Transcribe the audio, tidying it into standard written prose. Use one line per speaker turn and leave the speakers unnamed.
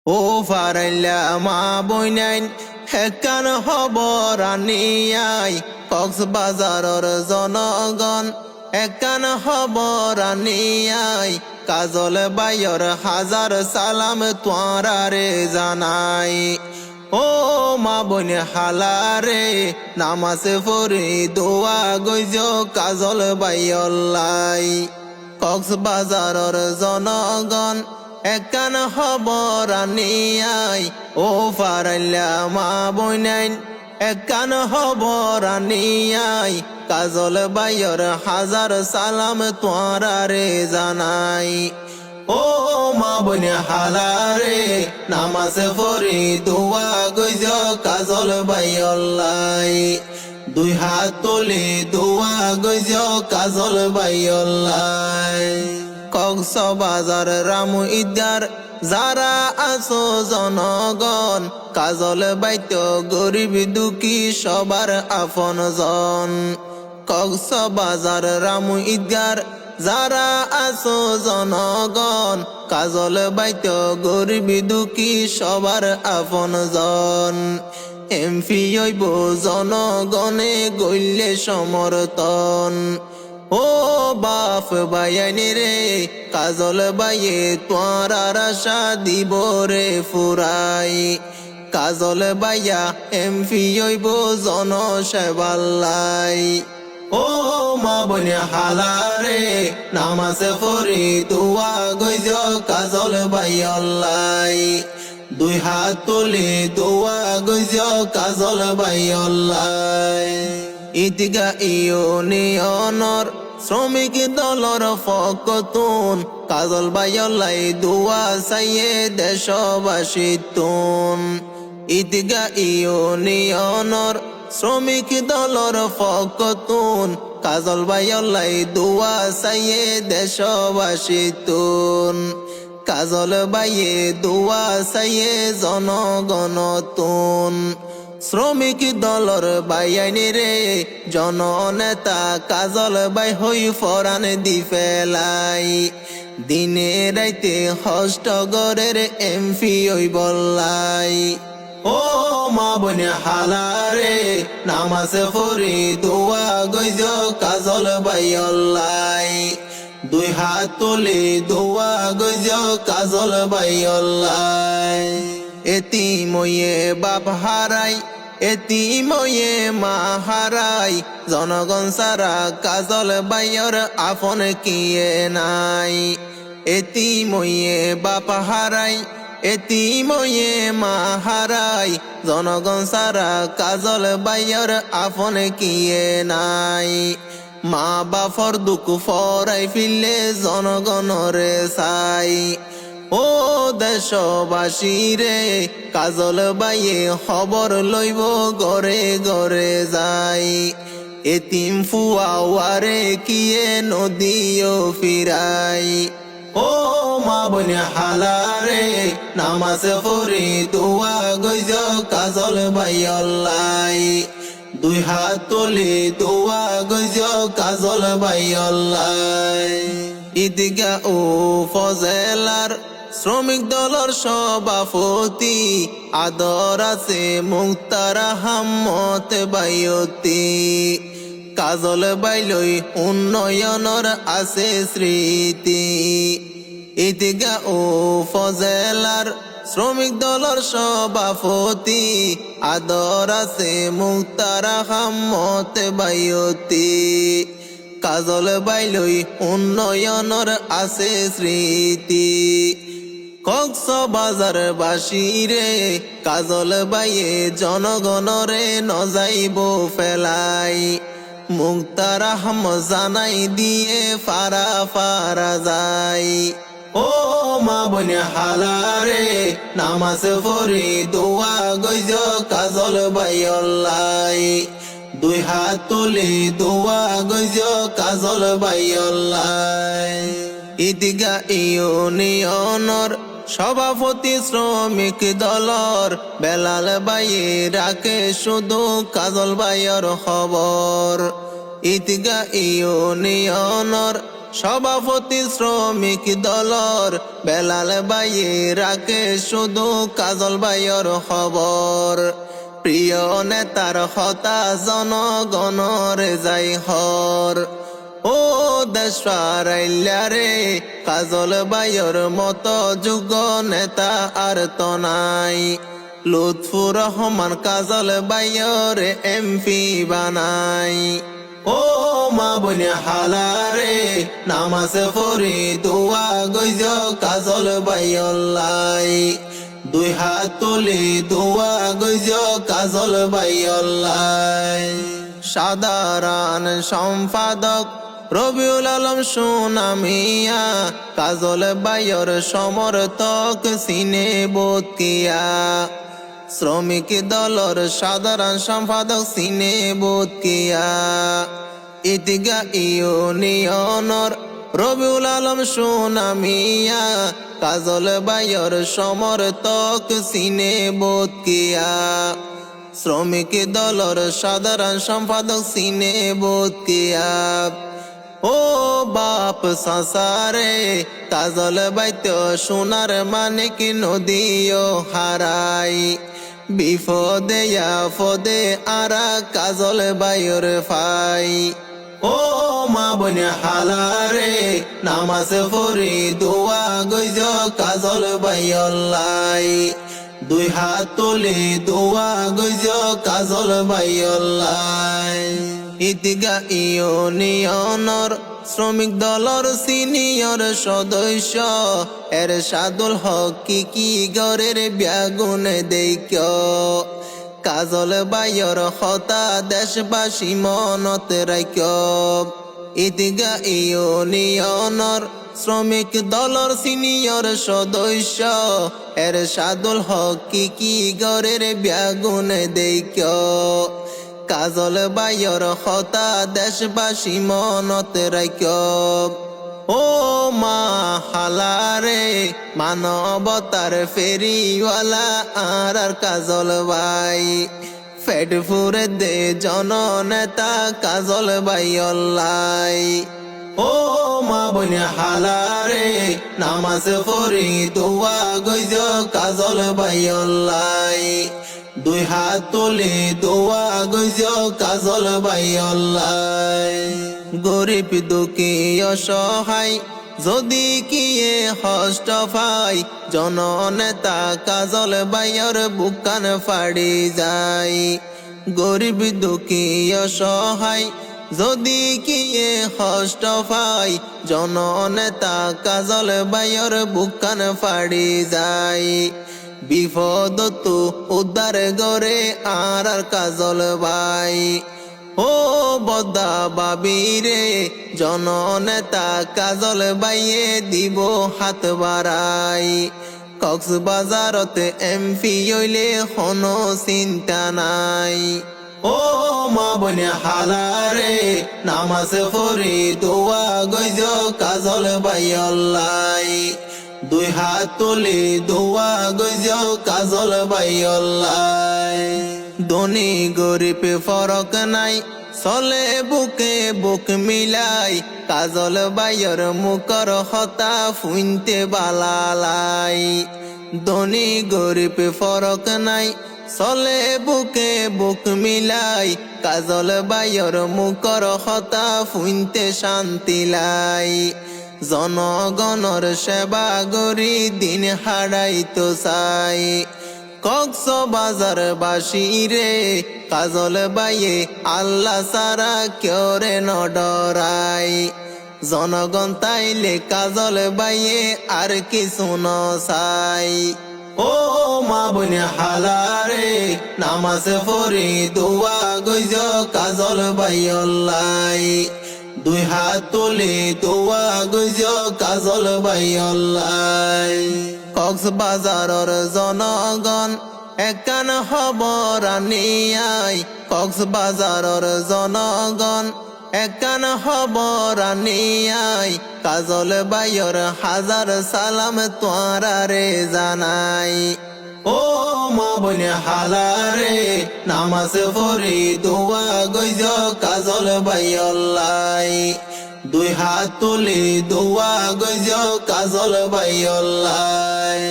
ও ফারাইলা মা বইনাইন হেকান খবর আনিয়াই কক্সবাজারর জনগণ হেকান খবর আনিয়াই কাজল বাইর হাজার সালাম তোয়ারারে জানাই। ও মা বইন হালারে নামাজ পড়ি দোয়া গইজ কাজল বাইল্লাই কক্সবাজারর জনগণ একান খবর আনিয়াই। ও ফারাইলা মা বইনাইন একান খবর আনিয়াই কাজল বাইর হাজার সালাম তোয়ারারে জানাই। ও মা বইন হালারে নামাজ পড়ি দোয়া গইজ কাজল বাইল্লাই দুই হাত তুলি দোয়া গইজ কাজল বাইল্লাই। কক্সবাজার রামু ঈদগার যারা আছো জনগণ কাজল বাইত গরিব দুঃখী সবার আপন জন। কক্সবাজার রামু ঈদগার যারা আছো জনগণ কাজল বাইত গরিব দুঃখী সবার আপন জন। এমপি হইব জনগণে গইলে সমর্থন। ও বাপ বায়ানি রে কাজল বাইয়ে তোয়ার আশা দিব রে ফুরাই। কাজল বাইয়া এমপি হইব জনসেবাল্লাই। ও মা বইন হালারে নামাজ পড়ি দোয়া গইজ কাজল বাইল্লাই দুই হাত তুলি দোয়া গইজ কাজল বাইল্লাই। ঈদগা ইউনিয়নর শ্রমিক দলর ফকতুন কাজল বাইল্লাই দোয়া চাইয়ে দেশবাসী তুন। ঈদগা ইউনিয়নর শ্রমিক দলর ফকতুন কাজল বাইল্লাই দোয়া চাইয়ে দেশবাসী তুন। কাজল বাইয়ে দোয়া চাইয়ে জনগণ তুন। শ্রমিক দলর বাইয়ানি রে জননেতা কাজল বাই হই ফরান দি ফেলাই দিনে রাইতে হষ্টগরের এমপি ওই বললাই। ও মা বনে হালারে নামাজ পড়ি দোয়া গইজ কাজল বাইল্লাই দুই হাত তুলি দোয়া গইজ কাজল বাইল্লাই। এতিময়ে বাপ হারাই এতিময়ে মা হারাই জনগণ সারা কাজল বাইর আপন কিয়ে নাই। এতিময়ে বাপ হারাই এতিময়ে মা হারাই জনগণ সারা কাজল বাইর আপন কিয়ে নাই। মা বাপর দুঃখ ফরাই ফিরলে জনগণরে চাই। ও দেশবাসী রে কাজল বাইয়ে খবর লইব গরে গরে যাই। এতিম ফুয়াওয়ারে কিয়ে নদীও ফিরাই। ও মা বনে হালারে নামাজ পড়ি দোয়া গইজ কাজল বাইল্লাই দুই হাত তুলি দোয়া গইজ কাজল বাইল্লাই। ঈদগা ও ফজেলার শ্রমিক দলর সভাপতি আদর আছে মুক্তার আহমদ বাইয়তি কাজল বাইলই উন্নয়নর আছে স্মৃতি। ঈদগা ও ফজেলার শ্রমিক দলর সভাপতি আদর আছে মুক্তার আহমদ বাইয়তি কাজল বাইলই উন্নয়নর আছে স্মৃতি। কক্সবাজার বাসী রে কাজল বাইয়ে জনগণরে নজাইব ফেলাই মুক্তার আহমদ জানাই দিয়ে ফারা ফারা যাই। ও মা বনে হালারে নামাজ পড়ি দোয়া গইজ কাজল বাইল্লাই দুই হাত তুলি দোয়া গইজ কাজল বাইল্লাই। ঈদগা ইউনিয়নর সভাপতি শ্রমিক দলর বেলাল বাইয়ে রাখে শুধু কাজল বাইর খবর। ঈদগা ইউনিয়নর সভাপতি শ্রমিক দলর বেলাল বাইয়ে রাখে শুধু কাজল বাইয়ের খবর প্রিয় নেতার হতা জনগণর যাই হর ও দেশ রে কাজল বাইয়ের মতো যোগ্য নেতা আর তো নাই লুৎফুর রহমান কাজল বাইয়ের এমপি বানাই ও মা বনে হালারে নামাজ পড়ি দোয়া গইজ কাজল বাইয়ল্লাই দুই হাত তুলি দোয়া গইজ কাজল বাইয়ল্লাই সাধারণ সম্পাদক রবিউল আলম সুনামিয়া কাজল বাইয়ের সমর্থক সিনে বোধকিয়া শ্রমিক দলর সাধারণ সম্পাদক সিনে বোধকিয়া ইতিগা ইউনিয়নর রবিউল আলম সুনামিয়া কাজল বাইয়ের সমর্থক সিনে বোধকিয়া শ্রমিক দলর সাধারণ সম্পাদক সিনে বোধকিয়া ও বাপ সাসারে কাজল বাইত সোনার মানিক নদীও হারাই বিপদে আফদে আরা কাজল বাইর ফাই ও মা বনে হালারে নামাজ পড়ি দোয়া গইজ কাজল বাইয়ল্লাই দুই হাত তুলি দোয়া গইজ কাজল বাইয়ল্লাই ইতিগা ইউনিয়নর শ্রমিক দলর সিনিয়র সদস্য এরশাদুল হক কি গরের ব্যাগুন দেখ কাজল বাইয়ের হতা দেশবাসী মনত রাখ ইতিগা ইউনিয়নর শ্রমিক দলর সিনিয়র সদস্য এরশাদুল হক কি গরের ব্যাগুন দেখ কাজল বাইয়ের হতা দেশবাসী মনত রাখ ও মা হালারে মানবতার ফেরিওয়ালা আর কাজল বাই ফেট ফুরে দে জননেতা কাজল বাইয়ল্লাই ও মা বনে হালারে নামাজ পড়ি দোয়া গইজ কাজল বাইয়ল্লাই দুই হাত তুলি দোয়া গইজ কাজল বাইয়ল্লাই গরিব দুঃখী অসহায় যদি কিয়ে হষ্ট পাই জননেতা কাজল বাইয়ের বুকান ফাড়ি যায় গরিব দুঃখী অসহায় যদি কিয়ে হষ্ট পাই জননেতা কাজল বাইয়ের বুকান ফাড়ি যায় বিপদ তো উদ্ধার গরে আর কাজল বাই ও বদা বাবিরে জননেতা কাজল বাইয়ে দিব হাত বাড়াই কক্সবাজারতে এমপি হইলে কোনো চিন্তা নাই ও মা বনে হালারে নামাজ পড়ি দোয়া গইজ কাজল বাইয়ল্লাই দুই হাত তুলি দোয়া গইজ কাজল বাইয়ল্লাই ধনী গরিব ফরক নাই চলে বুকে বুক মিলাই কাজল বাইয়ের মুখর হতা ফুইনতে বালালাই ধনী গরিব ফরক নাই চলে বুকে বুক মিলাই কাজল বাইয়ের মুখর হতা ফুইনতে শান্তি লাই জনগণর সেবা গরি দিন হারাইতো চাই কক্সবাজার বাসী রে কাজল বাইয়ে আল্লাহ সারা কেউ রে ন ডরাই জনগণ তাইলে কাজল বাইয়ে আর কিছু ন চাই ও মা বনে হালারে নামাজ পড়ি দোয়া গইজ কাজল বাইয়ল্লাই দুই হাত তুলি দোয়া গইজ কাজল বাইয়ল্লাই কক্সবাজারর জনগণ একান খবর আনিয়াই কক্সবাজারর জনগণ একান খবর আনিয়াই কাজল বাইয়ের হাজার সালাম তোয়ারে জানাই ও মা বনে হালারে নামাজ পড়ি দোয়া গইজ কাজল বাইয়ল্লাই দুই হাত তুলি দোয়া গইজ কাজল বাইয়ল্লাই।